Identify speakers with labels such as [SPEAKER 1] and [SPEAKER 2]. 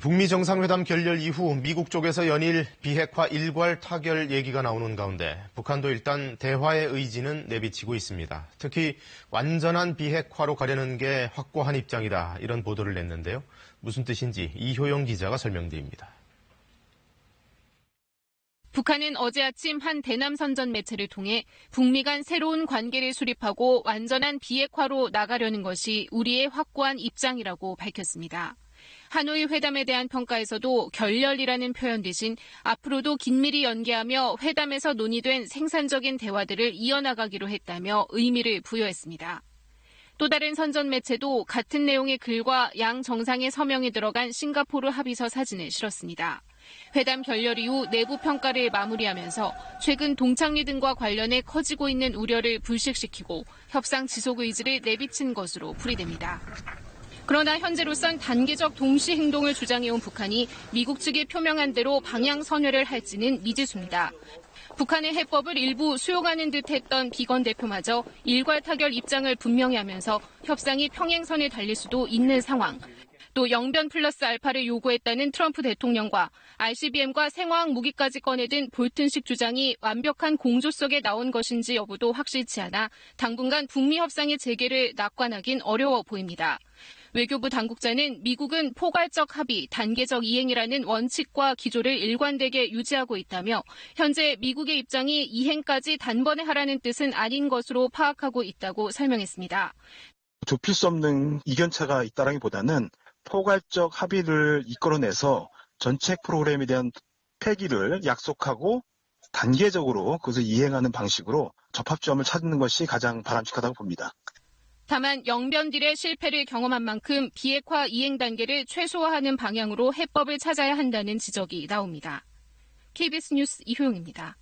[SPEAKER 1] 북미 정상회담 결렬 이후 미국 쪽에서 연일 비핵화 일괄 타결 얘기가 나오는 가운데 북한도 일단 대화의 의지는 내비치고 있습니다. 특히 완전한 비핵화로 가려는 게 확고한 입장이다, 이런 보도를 냈는데요. 무슨 뜻인지 이효영 기자가 설명드립니다.
[SPEAKER 2] 북한은 어제 아침 한 대남 선전 매체를 통해 북미 간 새로운 관계를 수립하고 완전한 비핵화로 나가려는 것이 우리의 확고한 입장이라고 밝혔습니다. 하노이 회담에 대한 평가에서도 결렬이라는 표현 대신 앞으로도 긴밀히 연계하며 회담에서 논의된 생산적인 대화들을 이어나가기로 했다며 의미를 부여했습니다. 또 다른 선전 매체도 같은 내용의 글과 양 정상의 서명이 들어간 싱가포르 합의서 사진을 실었습니다. 회담 결렬 이후 내부 평가를 마무리하면서 최근 동창리 등과 관련해 커지고 있는 우려를 불식시키고 협상 지속 의지를 내비친 것으로 풀이됩니다. 그러나 현재로선 단계적 동시 행동을 주장해온 북한이 미국 측이 표명한 대로 방향 선회를 할지는 미지수입니다. 북한의 해법을 일부 수용하는 듯 했던 비건 대표마저 일괄 타결 입장을 분명히 하면서 협상이 평행선에 달릴 수도 있는 상황. 또 영변 플러스 알파를 요구했다는 트럼프 대통령과 ICBM과 생화학 무기까지 꺼내든 볼튼식 주장이 완벽한 공조 속에 나온 것인지 여부도 확실치 않아 당분간 북미 협상의 재개를 낙관하긴 어려워 보입니다. 외교부 당국자는 미국은 포괄적 합의, 단계적 이행이라는 원칙과 기조를 일관되게 유지하고 있다며 현재 미국의 입장이 이행까지 단번에 하라는 뜻은 아닌 것으로 파악하고 있다고 설명했습니다.
[SPEAKER 3] 좁힐 수 없는 이견차가 있다라기보다는 포괄적 합의를 이끌어내서 전체 프로그램에 대한 폐기를 약속하고 단계적으로 그것을 이행하는 방식으로 접합점을 찾는 것이 가장 바람직하다고 봅니다.
[SPEAKER 2] 다만 영변딜의 실패를 경험한 만큼 비핵화 이행 단계를 최소화하는 방향으로 해법을 찾아야 한다는 지적이 나옵니다. KBS 뉴스 이효영입니다.